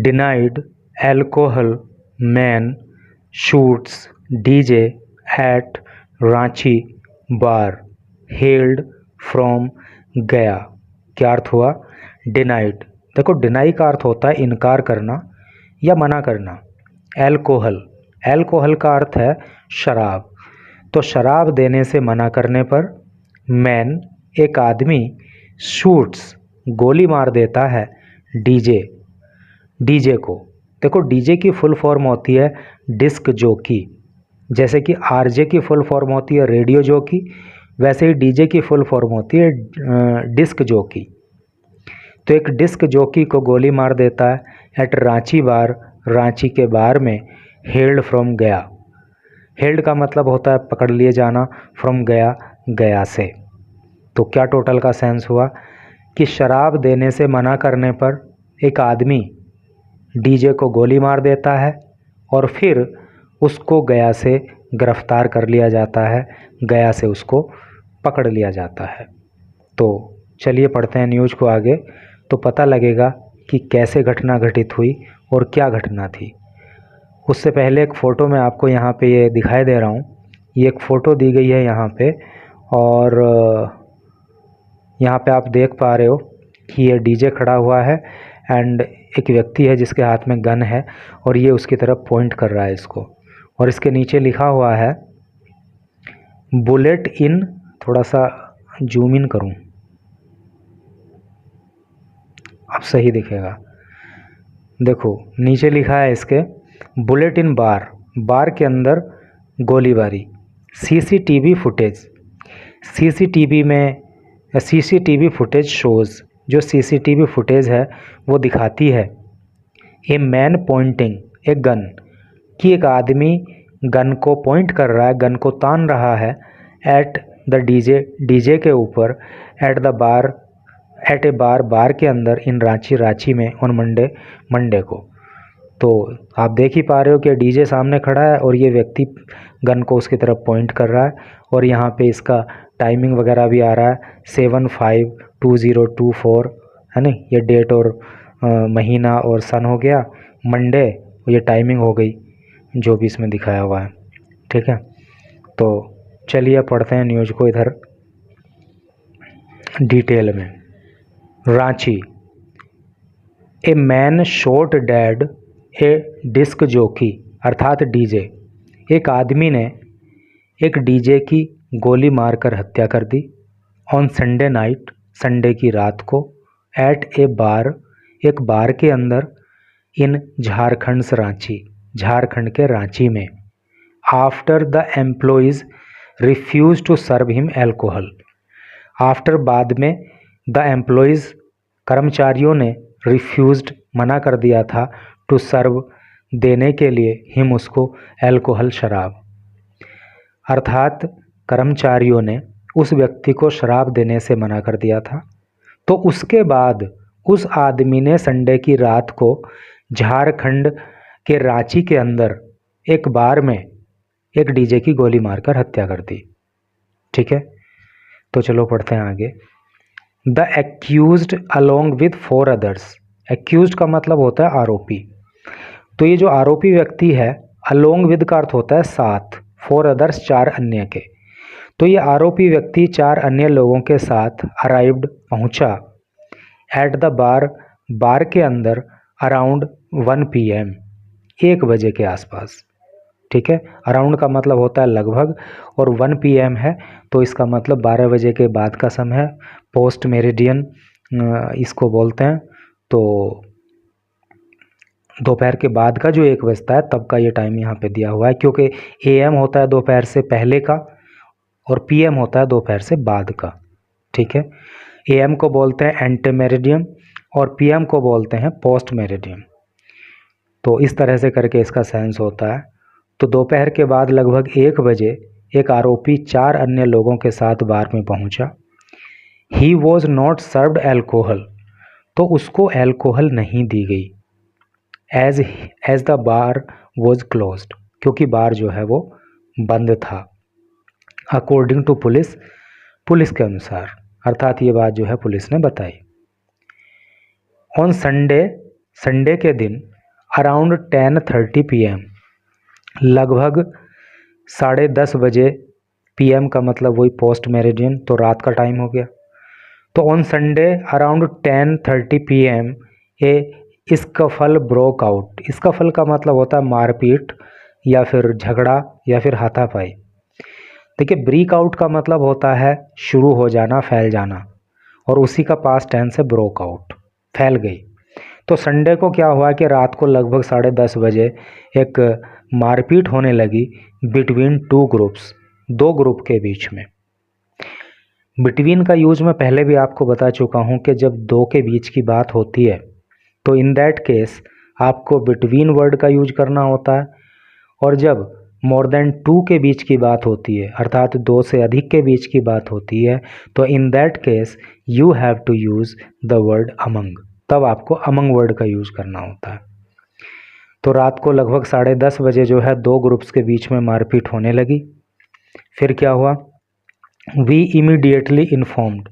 denied alcohol man shoots DJ at Ranchi bar hailed from गया। क्या अर्थ हुआ? Denied, देखो डिनाई का अर्थ होता है इनकार करना या मना करना। एल्कोहल, एल्कोहल का अर्थ है शराब, तो शराब देने से मना करने पर मैन एक आदमी शूट्स गोली मार देता है डीजे, डीजे को। देखो डीजे की फुल फॉर्म होती है डिस्क जॉकी, जैसे कि आरजे की फुल फॉर्म होती है रेडियो जॉकी, वैसे ही डीजे की फुल फॉर्म होती है डिस्क जॉकी। तो एक डिस्क जॉकी को गोली मार देता है एट रांची बार, रांची के बार में, हेल्ड फ्रॉम गया। हेल्ड का मतलब होता है पकड़ लिए जाना, फ्रॉम गया, गया से। तो क्या टोटल का सेंस हुआ कि शराब देने से मना करने पर एक आदमी डीजे को गोली मार देता है और फिर उसको गया से गिरफ्तार कर लिया जाता है, गया से उसको पकड़ लिया जाता है। तो चलिए पढ़ते हैं न्यूज़ को आगे, तो पता लगेगा कि कैसे घटना घटित हुई और क्या घटना थी। उससे पहले एक फ़ोटो मैं आपको यहाँ पे ये दिखाई दे रहा हूँ। ये एक फ़ोटो दी गई है यहाँ पे, और यहाँ पे आप देख पा रहे हो कि ये डीजे खड़ा हुआ है एंड एक व्यक्ति है जिसके हाथ में गन है और ये उसकी तरफ पॉइंट कर रहा है इसको, और इसके नीचे लिखा हुआ है बुलेट इन, थोड़ा सा जूम इन करूँ, अब सही दिखेगा। देखो नीचे लिखा है इसके बुलेट इन बार, बार के अंदर गोलीबारी। सीसीटीवी फुटेज, सीसीटीवी में सीसीटीवी फुटेज शोज़, जो सीसीटीवी फुटेज है वो दिखाती है a man pointing a gun, कि एक आदमी गन को पॉइंट कर रहा है, गन को तान रहा है एट द डीजे, डीजे के ऊपर, एट द बार, एट ए बार, बार के अंदर, इन रांची, रांची में, ऑन मंडे, मंडे को। तो आप देख ही पा रहे हो कि डीजे सामने खड़ा है और ये व्यक्ति गन को उसकी तरफ पॉइंट कर रहा है, और यहाँ पे इसका टाइमिंग वगैरह भी आ रहा है 7/5/2024, है ना। ये डेट और महीना और सन हो गया, मंडे, ये टाइमिंग हो गई जो भी इसमें दिखाया हुआ है, ठीक है। तो चलिए पढ़ते हैं न्यूज़ को इधर डिटेल में। Ranchi, a man shot dead a disc jockey, अर्थात डीजे, एक आदमी ने एक डीजे की गोली मारकर हत्या कर दी। ऑन संडे नाइट, संडे की रात को, एट ए बार, एक बार के अंदर, इन झारखंड से रांची, झारखंड के रांची में। After the employees refuse to serve him alcohol, after बाद में, द एम्प्लॉइज कर्मचारियों ने, रिफ्यूज्ड मना कर दिया था, टू सर्व देने के लिए, हिम उसको, एल्कोहल शराब, अर्थात कर्मचारियों ने उस व्यक्ति को शराब देने से मना कर दिया था। तो उसके बाद उस आदमी ने संडे की रात को झारखंड के रांची के अंदर एक बार में एक डीजे की गोली मारकर हत्या कर दी, ठीक है। तो चलो पढ़ते हैं आगे। The accused along with 4 others, accused का मतलब होता है आरोपी। तो ये जो आरोपी व्यक्ति है, अलोंग विद का अर्थ होता है साथ, 4 अदर्स 4 अन्य के। तो ये आरोपी व्यक्ति 4 अन्य लोगों के साथ अराइव्ड, पहुंचा, एट द बार, बार के अंदर, अराउंड 1 PM, 1 बजे के आसपास, ठीक है। अराउंड का मतलब होता है लगभग, और 1 PM है तो इसका मतलब 12 बजे के बाद का समय है, पोस्ट मेरिडियन इसको बोलते हैं। तो दोपहर के बाद का जो 1 बजता है तब का ये टाइम यहाँ पे दिया हुआ है, क्योंकि AM होता है दोपहर से पहले का और PM होता है दोपहर से बाद का, ठीक है। AM को बोलते हैं एंटे मेरिडियम और PM को बोलते हैं पोस्ट मेरिडियम। तो इस तरह से करके इसका सेंस होता है। तो दोपहर के बाद लगभग 1 बजे एक आरोपी 4 अन्य लोगों के साथ बार में पहुंचा। He was not served alcohol, तो उसको एल्कोहल नहीं दी गई। As the bar was closed, क्योंकि बार जो है वो बंद था। अकॉर्डिंग टू पुलिस, पुलिस के अनुसार, अर्थात ये बात जो है पुलिस ने बताई। ऑन संडे संडे के दिन अराउंड 10:30 PM, लगभग 10:30 बजे, PM का मतलब वही पोस्ट मेरिडियन, तो रात का टाइम हो गया। तो on Sunday around 10:30 PM A scuffle broke out. Scuffle का मतलब होता है मारपीट या फिर झगड़ा या फिर हाथापाई। देखिए, ब्रेक आउट का मतलब होता है शुरू हो जाना, फैल जाना, और उसी का पास्ट टेंस है ब्रोक आउट, फैल गई। तो संडे को क्या हुआ कि रात को लगभग 10:30 बजे एक मारपीट होने लगी बिटवीन टू ग्रुप्स, दो ग्रुप के बीच में। बिटवीन का यूज मैं पहले भी आपको बता चुका हूँ कि जब दो के बीच की बात होती है तो इन दैट केस आपको बिटवीन वर्ड का यूज करना होता है, और जब मोर देन टू के बीच की बात होती है, अर्थात दो से अधिक के बीच की बात होती है, तो in that case you have to use the word among, तब आपको अमंग वर्ड का यूज करना होता है। तो रात को लगभग 10:30 बजे जो है दो ग्रुप्स के बीच में मारपीट होने लगी। फिर क्या हुआ, वी इमीडिएटली इन्फॉर्म्ड,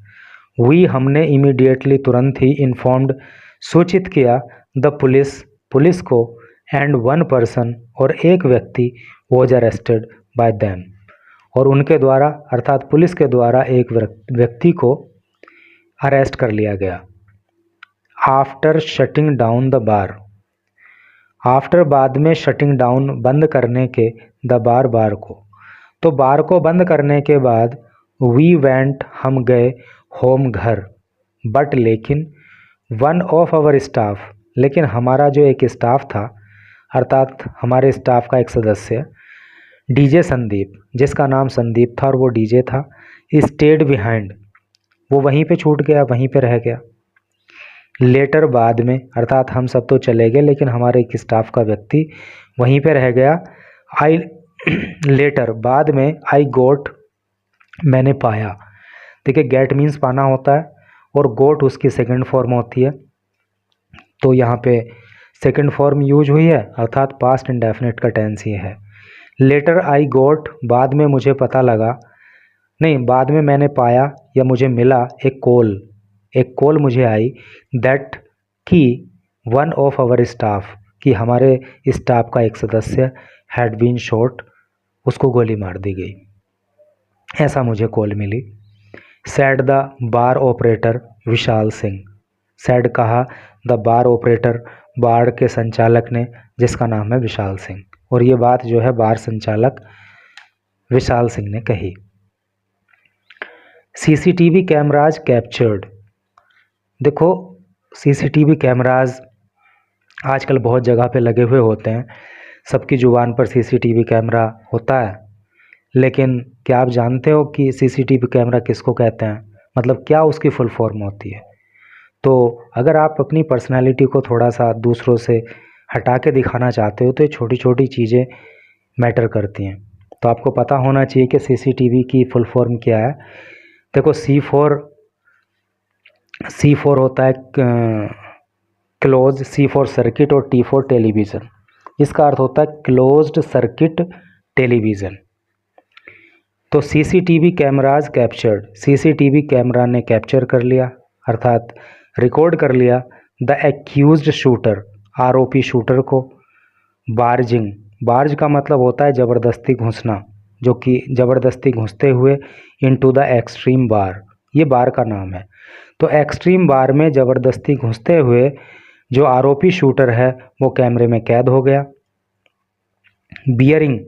वी हमने इमीडिएटली तुरंत ही इन्फॉर्म्ड सूचित किया द पुलिस, पुलिस को, एंड वन पर्सन और एक व्यक्ति वॉज अरेस्टेड बाय देम, और उनके द्वारा अर्थात पुलिस के द्वारा एक व्यक्ति को अरेस्ट कर लिया गया। After shutting down the bar, after बाद में, शटिंग डाउन बंद करने के, द बार बार को, तो बार को बंद करने के बाद वी वेंट हम गए, होम घर, बट लेकिन, वन ऑफ आवर स्टाफ, लेकिन हमारा जो एक स्टाफ था, अर्थात हमारे स्टाफ का एक सदस्य डीजे संदीप, जिसका नाम संदीप था और वो डीजे था, स्टेड बिहाइंड, वो वहीं पे छूट गया, वहीं पे रह गया। लेटर बाद में, अर्थात हम सब तो चले गए लेकिन हमारे एक स्टाफ का व्यक्ति वहीं पे रह गया। आई लेटर बाद में, आई गोट मैंने पाया। देखिए, गेट मीन्स पाना होता है और गोट उसकी सेकंड फॉर्म होती है, तो यहाँ पे सेकंड फॉर्म यूज हुई है, अर्थात पास्ट इंडेफिनिट का टेंस ही है। लेटर आई गोट, बाद में मुझे पता लगा, नहीं, बाद में मैंने पाया या मुझे मिला एक कॉल, एक कॉल मुझे आई, दैट कि वन ऑफ आवर स्टाफ, कि हमारे स्टाफ का एक सदस्य हैड बीन शॉट, उसको गोली मार दी गई, ऐसा मुझे कॉल मिली। Said the bar operator Vishal Singh, said कहा द बार ऑपरेटर, बार के संचालक ने, जिसका नाम है विशाल सिंह, और ये बात जो है बार संचालक विशाल सिंह ने कही। सीसीटीवी कैमराज कैप्चर्ड, देखो सीसीटीवी कैमराज आजकल बहुत जगह पे लगे हुए होते हैं, सबकी ज़ुबान पर सीसीटीवी कैमरा होता है, लेकिन क्या आप जानते हो कि सीसीटीवी कैमरा किसको कहते हैं, मतलब क्या उसकी फुल फॉर्म होती है? तो अगर आप अपनी पर्सनालिटी को थोड़ा सा दूसरों से हटा के दिखाना चाहते हो तो ये छोटी छोटी चीज़ें मैटर करती हैं, तो आपको पता होना चाहिए कि सीसीटीवी की फुल फॉर्म क्या है। देखो, C4 होता है क्लोज, C फॉर सर्किट और T फॉर टेलीविज़न, इसका अर्थ होता है क्लोज्ड सर्किट टेलीविज़न। तो CCTV cameras captured, CCTV camera ने कैप्चर कर लिया, अर्थात रिकॉर्ड कर लिया, द एक्यूज्ड शूटर, आरोपी शूटर को। बार्जिंग, बार्ज का मतलब होता है ज़बरदस्ती घुसना, जो कि ज़बरदस्ती घुसते हुए, इनटू द एक्सट्रीम बार, ये बार का नाम है। तो एक्सट्रीम बार में ज़बरदस्ती घुसते हुए जो आरोपी शूटर है वो कैमरे में कैद हो गया। बियरिंग,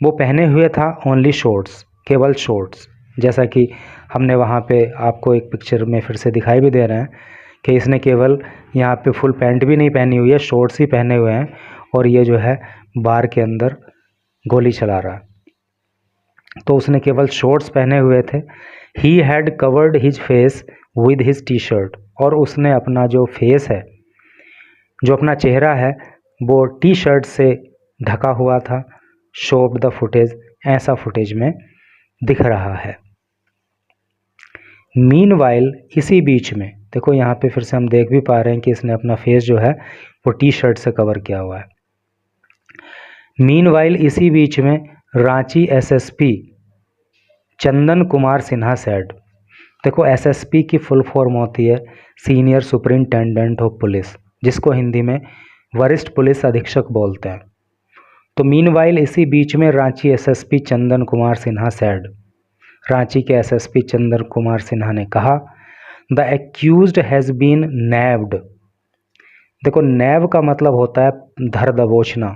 वो पहने हुए था ओनली शॉर्ट्स, केवल शॉर्ट्स, जैसा कि हमने वहाँ पे आपको एक पिक्चर में फिर से दिखाई भी दे रहे हैं कि इसने केवल यहाँ पे फुल पैंट भी नहीं पहनी हुई है, शॉर्ट्स ही पहने हुए हैं, और ये जो है बार के अंदर गोली चला रहा है, तो उसने केवल शॉर्ट्स पहने हुए थे। He had covered his face with his T shirt, और उसने अपना जो फेस है, जो अपना चेहरा है, वो टी शर्ट से ढका हुआ था। शोड द फुटेज, ऐसा फुटेज में दिख रहा है। मीनवाइल, इसी बीच में, देखो यहाँ पे फिर से हम देख भी पा रहे हैं कि इसने अपना फेस जो है वो टी शर्ट से कवर किया हुआ है। मीनवाइल, इसी बीच में, रांची एसएसपी चंदन कुमार सिन्हा सेड, देखो एसएसपी की फुल फॉर्म होती है सीनियर सुपरिंटेंडेंट ऑफ पुलिस, जिसको हिंदी में वरिष्ठ पुलिस अधीक्षक बोलते हैं। तो मीनवाइल इसी बीच में रांची एसएसपी चंदन कुमार सिन्हा सेड, रांची के एसएसपी चंदन कुमार सिन्हा ने कहा, द एक्यूज्ड हैज़ बीन नैब्ड। देखो, नैब का मतलब होता है धर दबोचना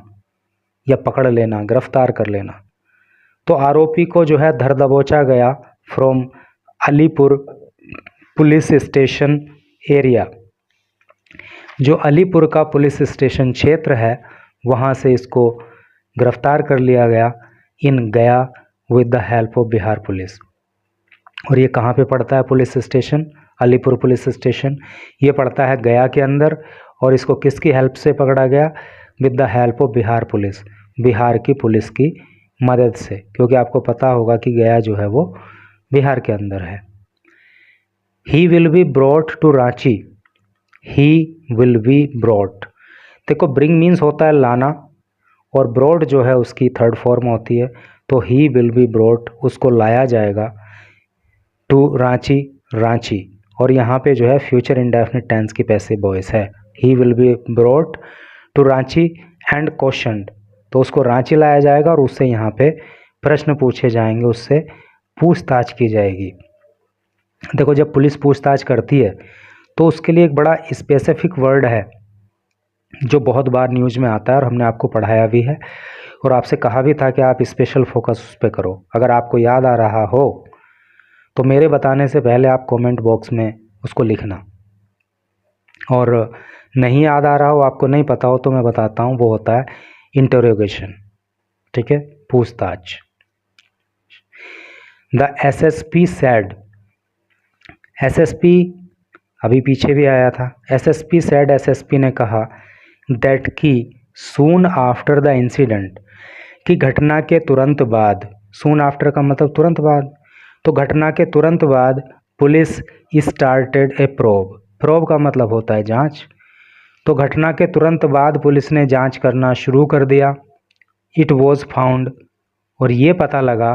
या पकड़ लेना, गिरफ्तार कर लेना। तो आरोपी को जो है धर दबोचा गया from Alipur police station area. जो अलीपुर का पुलिस स्टेशन क्षेत्र है वहाँ से इसको गिरफ्तार कर लिया गया इन गया with the help of Bihar police. और ये कहाँ पे पड़ता है police station? Alipur police station. ये पड़ता है गया के अंदर। और इसको किसकी हेल्प से पकड़ा गया? With the help of Bihar police, Bihar की पुलिस की मदद से, क्योंकि आपको पता होगा कि गया जो है वो बिहार के अंदर है। He will be brought to Ranchi, he will be brought. देखो, ब्रिंग मीन्स होता है लाना और ब्रॉड जो है उसकी थर्ड फॉर्म होती है। तो ही विल बी ब्रॉट, उसको लाया जाएगा टू रांची, रांची। और यहाँ पे जो है फ्यूचर इंडेफिनिट टेंस की पैसिव वॉइस है। He will be brought to Ranchi and questioned, तो उसको रांची लाया जाएगा और उससे यहाँ पे प्रश्न पूछे जाएंगे, उससे पूछताछ की जाएगी। देखो, जब पुलिस पूछताछ करती है तो उसके लिए एक बड़ा स्पेसिफिक वर्ड है जो बहुत बार न्यूज़ में आता है और हमने आपको पढ़ाया भी है और आपसे कहा भी था कि आप स्पेशल फोकस उस पर करो। अगर आपको याद आ रहा हो तो मेरे बताने से पहले आप कमेंट बॉक्स में उसको लिखना, और नहीं याद आ रहा हो, आपको नहीं पता हो, तो मैं बताता हूँ। वो होता है इंटरोगेशन, ठीक है, पूछताछ। द एसएसपी सेड, एसएसपी अभी पीछे भी आया था। एसएसपी सेड, एसएसपी ने कहा दैट की सून आफ्टर द इंसिडेंट, कि घटना के तुरंत बाद, सून आफ्टर का मतलब तुरंत बाद, तो घटना के तुरंत बाद पुलिस स्टार्टेड ए प्रोब, प्रोब का मतलब होता है जांच। तो घटना के तुरंत बाद पुलिस ने जांच करना शुरू कर दिया। इट वॉज फाउंड, और ये पता लगा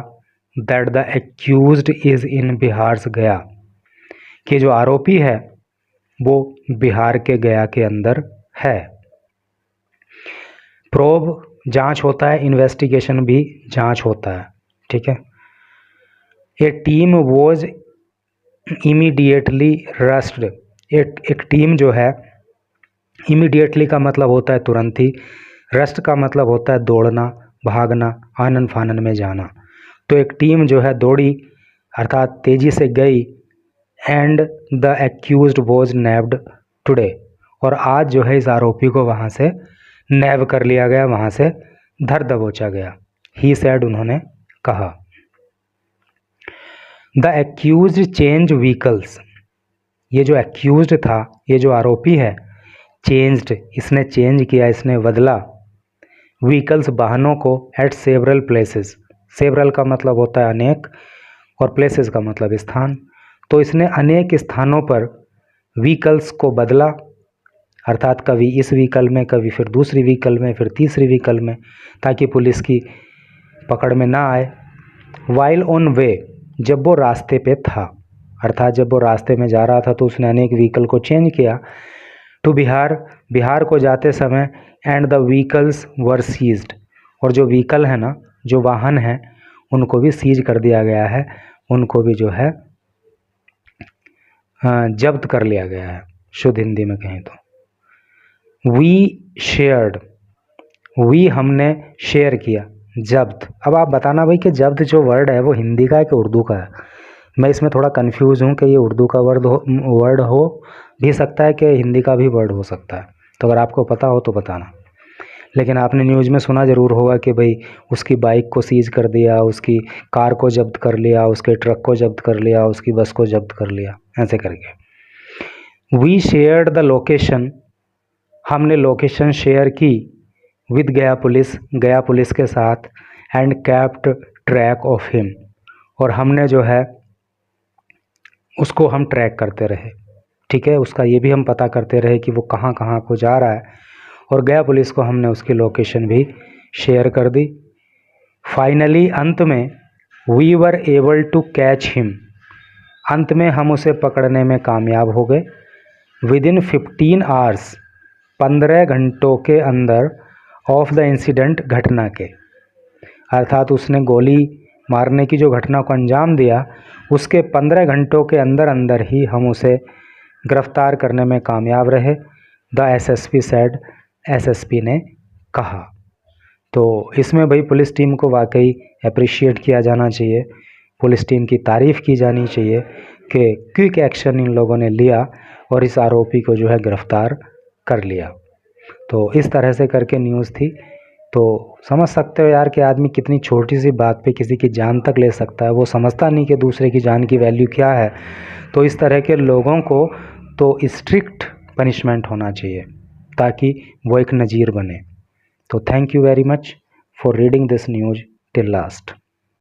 that the accused is in Bihar गया, कि जो आरोपी है वो बिहार के गया के अंदर है। प्रोब जांच होता है, इन्वेस्टिगेशन भी जांच होता है, ठीक है। ए टीम वॉज इमीडिएटली रस्ड, एक टीम जो है, इमीडिएटली का मतलब होता है तुरंत ही, रस्ट का मतलब होता है दौड़ना, भागना, आनन फानन में जाना। तो एक टीम जो है दौड़ी, अर्थात तेजी से गई। And the accused was nabbed today, और आज जो है इस आरोपी को वहाँ से नैब कर लिया गया, वहाँ से धर दबोचा गया। ही सेड, उन्होंने कहा। द एक्यूज्ड चेंज व्हीकल्स, ये जो एक्यूज्ड था, ये जो आरोपी है, चेंज्ड, इसने चेंज किया, इसने बदला, व्हीकल्स, वाहनों को, एट सेवरल प्लेसेस, सेवरल का मतलब होता है अनेक और प्लेसेस का मतलब स्थान। तो इसने अनेक स्थानों पर व्हीकल्स को बदला, अर्थात कभी इस व्हीकल में, कभी फिर दूसरी व्हीकल में, फिर तीसरी व्हीकल में, ताकि पुलिस की पकड़ में ना आए। वाइल ऑन वे, जब वो रास्ते पे था, अर्थात जब वो रास्ते में जा रहा था तो उसने अनेक व्हीकल को चेंज किया। टू बिहार, बिहार को जाते समय। And the vehicles were seized, और जो व्हीकल है ना, जो वाहन है, उनको भी सीज कर दिया गया है, उनको भी जो है जब्त कर लिया गया है, शुद्ध हिंदी में कहें तो। वी शेयर्ड, वी हमने शेयर किया, जब्त। अब आप बताना भाई कि जब्त जो वर्ड है वो हिंदी का है कि उर्दू का है। मैं इसमें थोड़ा कंफ्यूज हूँ कि ये उर्दू का वर्ड हो भी सकता है कि हिंदी का भी वर्ड हो सकता है। तो अगर आपको पता हो तो बताना। लेकिन आपने न्यूज़ में सुना ज़रूर होगा कि भाई उसकी बाइक को सीज कर दिया, उसकी कार को जब्त कर लिया, उसके ट्रक को जब्त कर लिया, उसकी बस को जब्त कर लिया, ऐसे करके। वी शेयर्ड द लोकेशन, हमने लोकेशन शेयर की विद गया पुलिस, गया पुलिस के साथ। And kept track of him, और हमने जो है उसको हम ट्रैक करते रहे, ठीक है, उसका ये भी हम पता करते रहे कि वो कहाँ कहाँ को जा रहा है। और गया पुलिस को हमने उसकी लोकेशन भी शेयर कर दी। फाइनली, अंत में, we were able to catch him, अंत में हम उसे पकड़ने में कामयाब हो गए। विदिन 15 आवर्स, 15 घंटों के अंदर ऑफ द इंसिडेंट, घटना के, अर्थात उसने गोली मारने की जो घटना को अंजाम दिया उसके 15 घंटों के अंदर अंदर ही हम उसे गिरफ्तार करने में कामयाब रहे। द एसएसपी सेड, एसएसपी ने कहा। तो इसमें भाई पुलिस टीम को वाकई अप्रिशिएट किया जाना चाहिए, पुलिस टीम की तारीफ़ की जानी चाहिए कि क्विक एक्शन इन लोगों ने लिया और इस आरोपी को जो है गिरफ्तार कर लिया। तो इस तरह से करके न्यूज़ थी। तो समझ सकते हो यार कि आदमी कितनी छोटी सी बात पे किसी की जान तक ले सकता है, वो समझता नहीं कि दूसरे की जान की वैल्यू क्या है। तो इस तरह के लोगों को तो स्ट्रिक्ट पनिशमेंट होना चाहिए ताकि वो एक नज़ीर बने। तो thank you very much for reading this news till last.